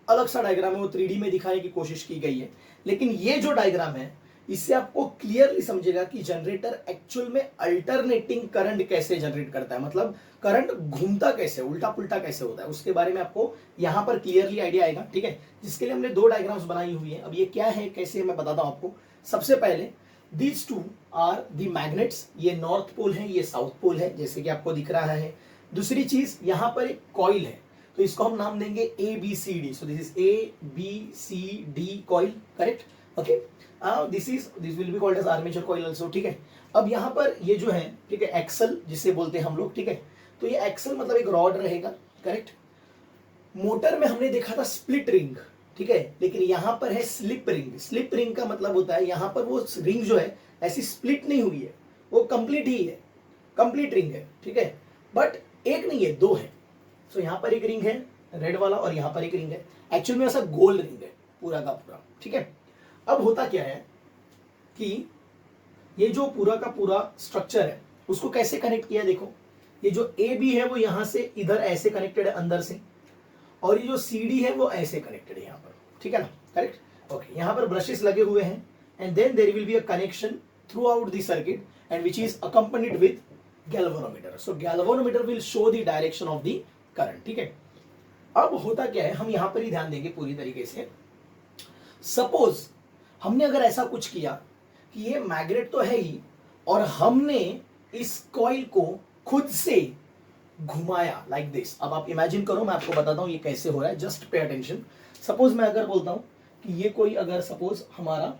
अलग सा डायग्राम है, वो 3D में दिखाने की कोशिश की गई है। लेकिन ये जो डायग्राम है इससे आपको क्लियरली समझेगा कि जनरेटर एक्चुअल में अल्टरनेटिंग करंट कैसे जनरेट करता है, मतलब करंट घूमता कैसे, उल्टा पुल्टा कैसे होता है, उसके बारे में आपको यहाँ पर क्लियरली आइडिया आएगा, ठीक है। जिसके लिए हमने 2 डायग्राम्स बनाई हुई है। अब ये क्या है कैसे मैं बताता हूँ आपको। सबसे पहले दीज 2 आर दी मैग्नेट्स, ये नॉर्थ पोल है, ये साउथ पोल है, जैसे कि आपको दिख रहा है। दूसरी चीज यहाँ पर एक कॉइल है, तो इसको हम नाम देंगे ABCD। So this is ABCD coil, correct, okay. This will be called as armature coil also, ठीक है। अब यहाँ पर ये जो है, ठीक है, एक्सल जिसे बोलते हैं हम लोग, ठीक है। तो ये एक्सल मतलब एक रॉड रहेगा, करेक्ट। मोटर में हमने देखा था स्प्लिट रिंग, ठीक है, लेकिन यहाँ पर है स्लिप रिंग। स्लिप रिंग का मतलब होता है यहाँ पर वो रिंग जो है ऐसी स्प्लिट नहीं हुई है, वो कंप्लीट ही है, कंप्लीट रिंग है, ठीक है। बट एक नहीं है, 2 है। सो यहाँ पर एक रिंग है रेड वाला और यहाँ पर एक रिंग है। एक्चुअल में ऐसा गोल रिंग है पूरा का पूरा, ठीक है। अब होता क्या है कि ये जो पूरा का पूरा स्ट्रक्चर है उसको कैसे कनेक्ट किया है, देखो ये जो AB है वो यहाँ से इधर ऐसे कनेक्टेड है अंदर से, और ये जो CD है वो ऐसे कनेक्टेड है यहाँ पर, ठीक है ना, करेक्ट, ओके। यहाँ पर ब्रशेस लगे हुए हैं and then there will be a connection throughout the circuit and which is accompanied with galvanometer. So galvanometer will show the direction of the current, ठीक है। अब होता क्या है, हम यहां पर ही ध्यान देंगे पूरी तरीके से। सपोज हमने अगर ऐसा कुछ किया कि ये मैग्नेट तो है ही और हमने इस कॉइल को खुद से घुमाया लाइक दिस। अब आप इमेजिन करो, मैं आपको बताता हूं ये कैसे हो रहा है, जस्ट पे अटेंशन। सपोज मैं अगर बोलता हूं कि ये कोई अगर सपोज हमारा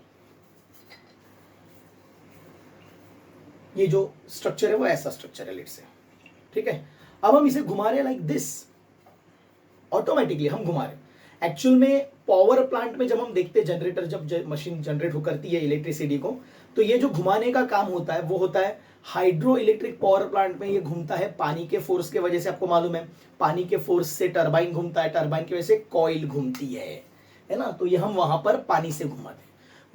ये जो स्ट्रक्चर है वो ऐसा स्ट्रक्चर है लेट से, ठीक है। अब हम इसे घुमा रहे हैं लाइक दिस, ऑटोमेटिकली हम घुमा रहे हैं। एक्चुअल में पावर प्लांट में जब हम देखते हैं जनरेटर, जब मशीन जनरेट हो करती है इलेक्ट्रिसिटी को, तो ये जो घुमाने का काम होता है वो होता है हाइड्रो इलेक्ट्रिक पावर प्लांट में। ये घूमता है पानी के फोर्स के वजह से, आपको मालूम है पानी के फोर्स से टरबाइन घूमता है, टरबाइन की वजह से कॉइल घूमती है ना, तो ये हम वहां पर पानी से घुमाते हैं।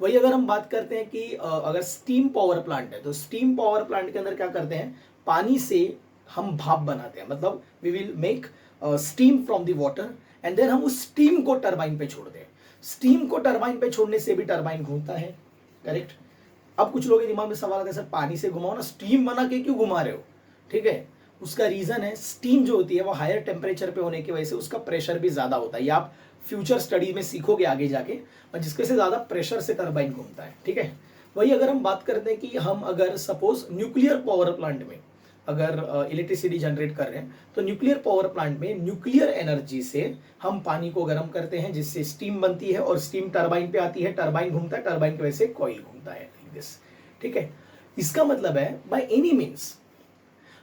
वही अगर हम बात करते हैं कि अगर स्टीम पावर प्लांट है, तो स्टीम पावर प्लांट के अंदर क्या करते हैं, पानी से हम भाप बनाते हैं, मतलब we will make steam from the water and then हम उस स्टीम को टरबाइन पे छोड़ दें। स्टीम को टरबाइन पे छोड़ने से भी टरबाइन घूमता है, करेक्ट। अब कुछ लोगों के दिमाग में सवाल आता है, सर पानी से घुमाओ ना, स्टीम बना के क्यों घुमा रहे हो, ठीक है। उसका रीजन है स्टीम जो होती है वो हायर टेम्परेचर पे होने की वजह से उसका प्रेशर भी ज्यादा होता है। ये आप फ्यूचर स्टडी में सीखोगे आगे जाके, और जिसके से ज्यादा प्रेशर से टरबाइन घूमता है, ठीक है। वही अगर हम बात करते हैं कि हम अगर सपोज न्यूक्लियर पावर प्लांट में अगर इलेक्ट्रिसिटी जनरेट कर रहे हैं, तो न्यूक्लियर पावर प्लांट में न्यूक्लियर एनर्जी से हम पानी को गर्म करते हैं, जिससे स्टीम बनती है और स्टीम टरबाइन पे आती है, टरबाइन घूमता है, टरबाइन की वजह से कॉइल घूमता है, दिस। ठीक है, इसका मतलब है बाय एनी मीन्स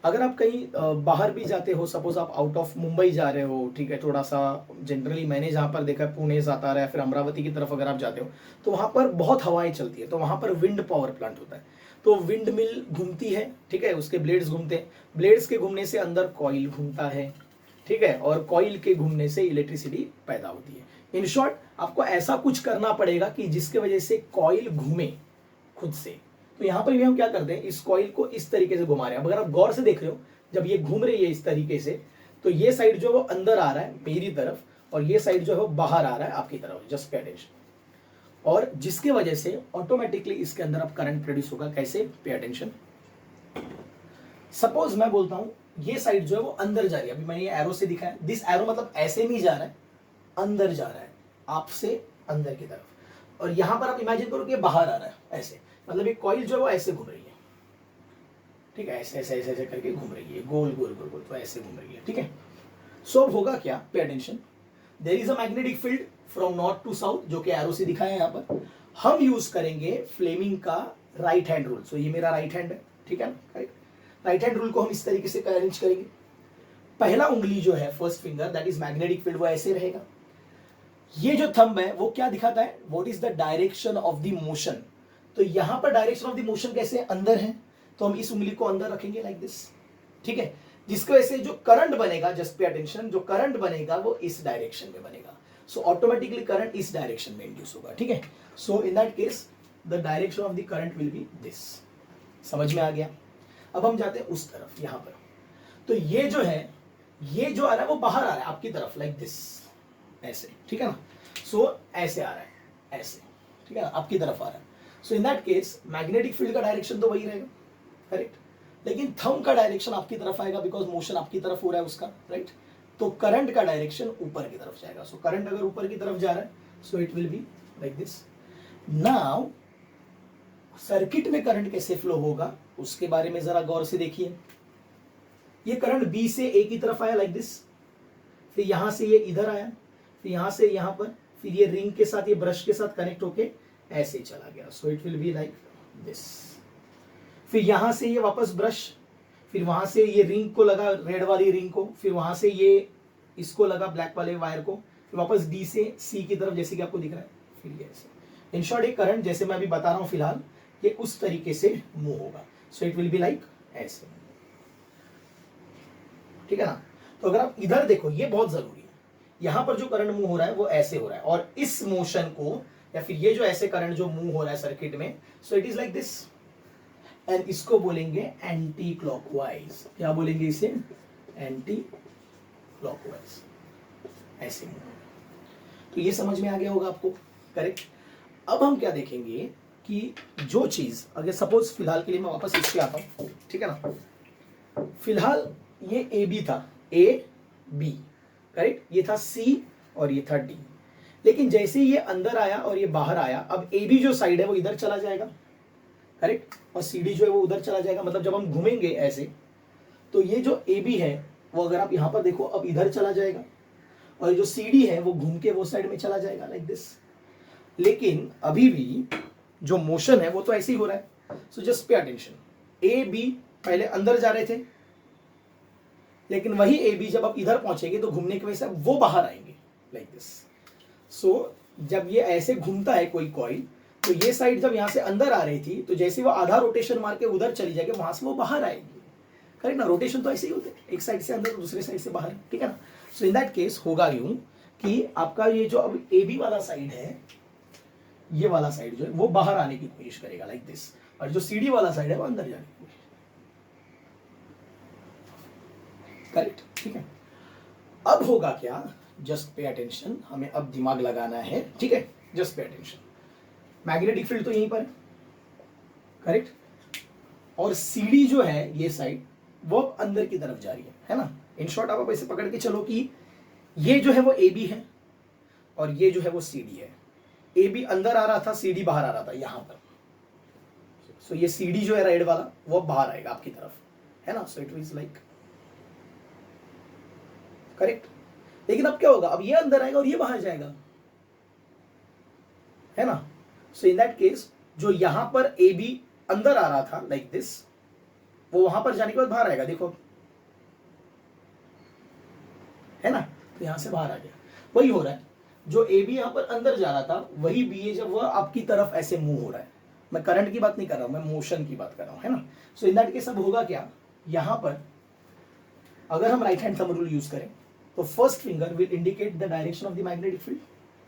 अगर आप कहीं बाहर भी जाते हो, सपोज आप आउट ऑफ मुंबई जा रहे हो, ठीक है, थोड़ा सा जनरली मैंने जहाँ पर देखा पुणे जाता रहा है, फिर अमरावती की तरफ अगर आप जाते हो तो वहाँ पर बहुत हवाएं चलती है, तो वहाँ पर विंड पावर प्लांट होता है, तो विंड मिल घूमती है, ठीक है, उसके ब्लेड्स घूमते हैं, ब्लेड्स के घूमने से अंदर कॉइल घूमता है, ठीक है, और कॉइल के घूमने से इलेक्ट्रिसिटी पैदा होती है। इन शॉर्ट आपको ऐसा कुछ करना पड़ेगा कि जिसके वजह से कॉइल घूमे खुद से। तो यहाँ पर भी हम क्या करते हैं, इस कॉइल को इस तरीके से घुमा रहे हैं। अगर आप गौर से देख रहे हो, जब ये घूम रही है इस तरीके से, तो ये साइड जो है वो अंदर आ रहा है मेरी तरफ, और ये साइड जो है वो बाहर आ रहा है आपकी तरफ, जस्ट पे अटेंशन। और जिसकी वजह से ऑटोमेटिकली इसके अंदर अब करंट प्रोड्यूस होगा। कैसे? Pay attention. सपोज मैं बोलता हूं ये साइड जो है वो अंदर जा रही है, अभी मैंने ये एरो से दिखाया, दिस एरो मतलब ऐसे नहीं जा रहा है, अंदर जा रहा है, आपसे अंदर की तरफ। और यहां पर आप इमेजिन करो कि बाहर आ रहा है, ऐसे मतलब ये कॉइल जो है वो ऐसे घूम रही है, ठीक है, ऐसे ऐसे ऐसे ऐसे करके घूम रही है, गोल गोल गोल गोल, तो ऐसे घूम रही है, ठीक है। सो अब होगा क्या? Pay attention, there is a magnetic field from north to south, जो कि एरो से दिखाया है यहाँ पर। हम यूज करेंगे फ्लेमिंग का राइट हैंड रूल। सो ये मेरा राइट हैंड है, ठीक है ना, राइट। राइट हैंड रूल को हम इस तरीके से अरेंज करेंगे। पहला उंगली जो है, first finger, that is magnetic field, वो ऐसे रहेगा। ये जो थंब है वो क्या दिखाता है? What is the direction of the motion. तो यहां पर डायरेक्शन ऑफ द मोशन कैसे? अंदर है, तो हम इस उंगली को अंदर रखेंगे लाइक दिस, ठीक है। जिसकी वजह से जो करंट बनेगा, जस्ट पे अटेंशन, जो करंट बनेगा वो इस डायरेक्शन में बनेगा। सो ऑटोमेटिकली करंट इस डायरेक्शन में इंड्यूस होगा, ठीक है। So in that case the direction of the current will be this. समझ में आ गया? अब हम जाते हैं उस तरफ, यहां पर। तो ये जो है, ये जो आ रहा है वो बाहर आ रहा है आपकी तरफ, लाइक दिस, ऐसे, ठीक है ना। सो ऐसे आ रहा है, ऐसे, ठीक है ना, आपकी तरफ आ रहा है। So in that case magnetic field का डायरेक्शन तो वही रहेगा, करेक्ट, लेकिन थंब का डायरेक्शन आपकी तरफ आएगा, बिकॉज मोशन आपकी तरफ हो रहा है उसका, राइट। तो करंट का डायरेक्शन ऊपर की तरफ जाएगा। सो करंट अगर ऊपर की तरफ जा रहा है, so it will be like this. Now circuit में करंट कैसे फ्लो होगा उसके बारे में जरा गौर से देखिए। ये करंट बी से ए की तरफ आया लाइक दिस, फिर यहां से ये इधर आया, फिर यहां से यहां पर, फिर ये रिंग के साथ, ये ब्रश के साथ कनेक्ट होके ऐसे चला गया। So it will be like this. फिर यहां से ये वापस ब्रश, फिर वहां से ये रिंग को लगा, रेड वाली रिंग को, फिर वहां से ये इसको लगा, ब्लैक वाले वायर को, फिर वापस डी से सी की तरफ, जैसे कि आपको दिख रहा है, फिर ये ऐसे। इन शॉर्ट, ये करंट जैसे मैं अभी बता रहा हूं फिलहाल, ये उस तरीके से मूव होगा। So it will be like ऐसे, ठीक है ना। तो अगर आप इधर देखो, ये बहुत जरूरी है, यहां पर जो करंट मूव हो रहा है वो ऐसे हो रहा है, और इस मोशन को, या फिर ये जो ऐसे करंट जो मूव हो रहा है सर्किट में, so it is like this, and इसको बोलेंगे एंटी क्लॉकवाइज। क्या बोलेंगे इसे? एंटी क्लॉकवाइज, ऐसे। तो ये समझ में आ गया होगा आपको, करेक्ट। अब हम क्या देखेंगे कि जो चीज, अगर सपोज फिलहाल के लिए मैं वापस इस पे आता हूं, ठीक है ना। फिलहाल ये ए बी था, ए बी, करेक्ट, ये था सी और ये था डी। लेकिन जैसे ही ये अंदर आया और ये बाहर आया, अब ए बी जो साइड है वो इधर चला जाएगा, करेक्ट, और सी डी जो है वो उधर चला जाएगा। मतलब जब हम घूमेंगे ऐसे, तो ये जो ए बी है वो, अगर आप यहां पर देखो, अब इधर चला जाएगा, और जो सी डी है वो घूम के वो साइड में चला जाएगा लाइक दिस। लेकिन अभी भी जो मोशन है वो तो ऐसे ही हो रहा है। So just pay attention, A B पहले अंदर जा रहे थे, लेकिन वही ए बी जब आप इधर पहुंचेंगे तो घूमने की वजह से वो बाहर आएंगे लाइक दिस। सो जब ये ऐसे घूमता है कोई कॉइल, तो ये साइड जब यहां से अंदर आ रही थी, तो जैसे वो आधा रोटेशन मार के उधर चली जाएगी, वहां से वो बाहर आएगी, करेक्ट ना। रोटेशन तो ऐसे ही होते हैं, एक साइड से अंदर, दूसरे साइड से बाहर, ठीक है ना। सो इन दैट केस होगा यूं कि आपका ये जो अब ए बी वाला साइड है, ये वाला साइड जो है वो बाहर आने की कोशिश करेगा लाइक दिस, और जो सी डी वाला साइड है वो अंदर जाने की कोशिश, करेक्ट, ठीक है। अब होगा क्या? जस्ट पे अटेंशन, हमें अब दिमाग लगाना है, ठीक है, just pay attention. Magnetic field तो यहीं पर है, करेक्ट, और सीडी जो है ये साइड वो अंदर की तरफ जा रही है ना। इन शॉर्ट आप ऐसे पकड़ के चलो कि ये जो है वो ए बी है, और ये जो है वो सी डी है। ए बी अंदर आ रहा था, सी डी बाहर आ रहा था, यहां पर, सो ये CD जो है रेड वाला वो बाहर आएगा आपकी तरफ, है ना. So it is like correct. लेकिन अब क्या होगा, अब ये अंदर आएगा और ये बाहर जाएगा, है ना. सो इन दैट केस जो यहां पर AB अंदर आ रहा था लाइक दिस, वो वहां पर जाने के बाद बाहर आएगा. देखो, है ना. तो यहां से बाहर आ गया. वही हो रहा है, जो AB यहां पर अंदर जा रहा था वही BA जब वह आपकी तरफ ऐसे मूव हो रहा है. मैं करंट की बात नहीं कर रहा हूं, मैं मोशन की बात कर रहा हूं, है ना. सो इन दैट केस अब होगा क्या, यहां पर अगर हम right hand thumb rule use करें तो first finger will indicate the direction of the magnetic field.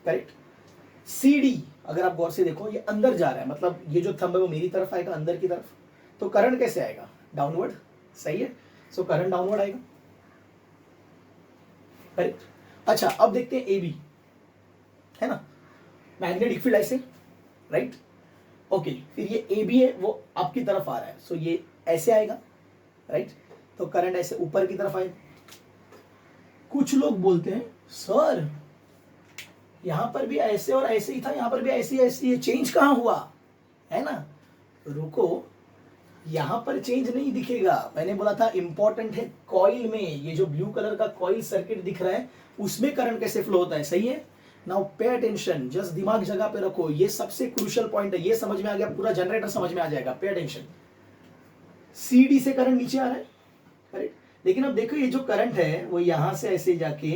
Correct. CD अगर आप गौर से देखो ये अंदर जा रहा है, मतलब ये जो थंब है वो मेरी तरफ आएगा अंदर की तरफ. तो करंट कैसे आएगा, डाउनवर्ड. सही है. सो करंट डाउनवर्ड आएगा. करेक्ट. अच्छा, अब देखते हैं AB, है ना. मैग्नेटिक फील्ड ऐसे, राइट. ओके, फिर ये AB है वो आपकी तरफ आ रहा है. सो ये ऐसे आएगा, राइट. तो करंट ऐसे ऊपर की तरफ आएगा. कुछ लोग बोलते हैं सर यहां पर भी ऐसे और ऐसे ही था, यहां पर भी ऐसे ऐसे, चेंज कहां हुआ, है ना. रुको, यहां पर चेंज नहीं दिखेगा. मैंने बोला था इंपॉर्टेंट है कॉइल में, ये जो ब्लू कलर का कॉइल सर्किट दिख रहा है उसमें करंट कैसे फ्लो होता है. सही है. नाउ पे अटेंशन, जस्ट दिमाग जगह पे रखो, ये सबसे क्रूशियल पॉइंट है. ये समझ में आ गया, पूरा जनरेटर समझ में आ जाएगा. Pay attention. CD से करंट नीचे आ रहा है, करेक्ट. लेकिन अब देखो ये जो करंट है वो यहां से ऐसे जाके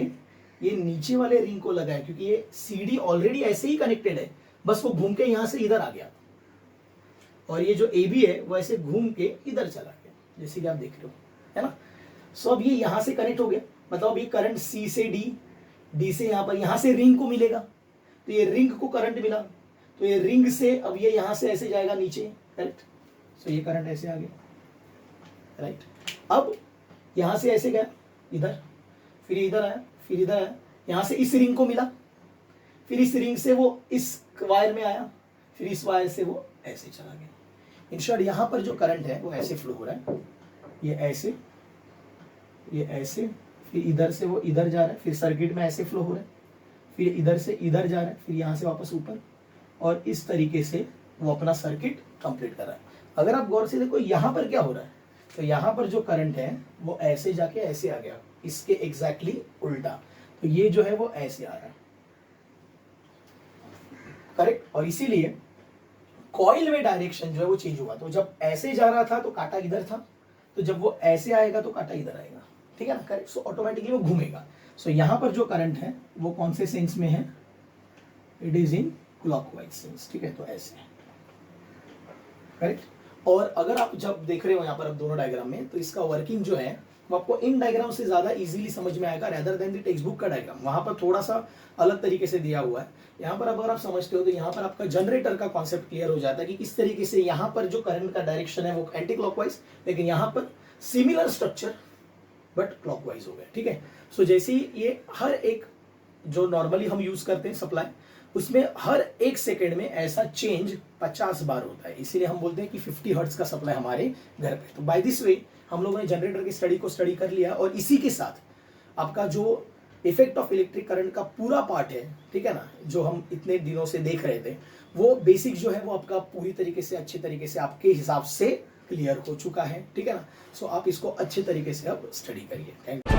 ये नीचे वाले रिंग को लगा है, क्योंकि ये CD ऑलरेडी ऐसे ही कनेक्टेड है, बस वो घूम के यहां से इधर आ गया. और ये जो AB है वो ऐसे घूम के इधर चला गया, जैसे कि आप देख रहे हो, है ना. सो अब ये यहां से कनेक्ट हो गया, मतलब अब ये करंट C से D से यहां से रिंग को मिलेगा. तो ये रिंग को करंट मिला, तो ये रिंग से अब ये यहां से ऐसे जाएगा नीचे, करेक्ट. सो ये करंट ऐसे आ गया, राइट. अब यहां से ऐसे गया इधर, फिर इधर आया, फिर इधर आया, यहां से इस रिंग को मिला, फिर इस रिंग से वो इस वायर में आया, फिर इस वायर से वो ऐसे चला गया. इन शॉर्ट यहां पर जो करंट है वो ऐसे फ्लो हो रहा है, ये ऐसे, ये ऐसे, फिर इधर से वो इधर जा रहा है, फिर सर्किट में ऐसे फ्लो हो रहा है, फिर इधर से इधर जा रहा है, फिर यहां से वापस ऊपर, और इस तरीके से वो अपना सर्किट कंप्लीट कर रहा है. अगर आप गौर से देखो यहां पर क्या हो रहा है, तो यहां पर जो करंट है वो ऐसे जाके ऐसे आ गया, इसके एग्जैक्टली उल्टा. तो ये जो है वो ऐसे आ रहा है, करेक्ट. और इसीलिए कॉइल में डायरेक्शन जो है वो चेंज हुआ. तो जब ऐसे जा रहा था तो कांटा इधर था, तो जब वो ऐसे आएगा तो कांटा इधर आएगा, ठीक है ना, करेक्ट. सो ऑटोमेटिकली वो घूमेगा. सो यहां पर जो करंट है वो कौन से सेंस में है, it is in clockwise sense, ठीक है. तो ऐसे, करेक्ट. और अगर आप जब देख रहे हो यहाँ पर अब दोनों डायग्राम में, तो इसका वर्किंग जो है वो आपको इन डायग्राम से ज्यादा इजीली समझ में आएगा rather than the text book का डायग्राम. वहां पर थोड़ा सा अलग तरीके से दिया हुआ है. यहाँ पर अगर आप समझते हो तो यहाँ पर आपका जनरेटर का कॉन्सेप्ट क्लियर हो जाता है कि किस तरीके से यहाँ पर जो करंट का डायरेक्शन है वो एंटी क्लॉकवाइज, लेकिन यहाँ पर सिमिलर स्ट्रक्चर बट क्लॉकवाइज हो गया, ठीक है. सो जैसे ही ये हर एक जो नॉर्मली हम यूज करते हैं सप्लाई, उसमें हर एक सेकेंड में ऐसा चेंज 50 बार होता है. इसीलिए हम बोलते हैं कि 50 हर्ट्ज का सप्लाई हमारे घर पे. तो बाय दिस वे हम लोगों ने जनरेटर की स्टडी को स्टडी कर लिया, और इसी के साथ आपका जो इफेक्ट ऑफ इलेक्ट्रिक करंट का पूरा पार्ट है, ठीक है ना, जो हम इतने दिनों से देख रहे थे, वो बेसिक जो है वो आपका पूरी तरीके से अच्छे तरीके से आपके हिसाब से क्लियर हो चुका है, ठीक है ना. सो आप इसको अच्छे तरीके से अब स्टडी करिए. Thank you.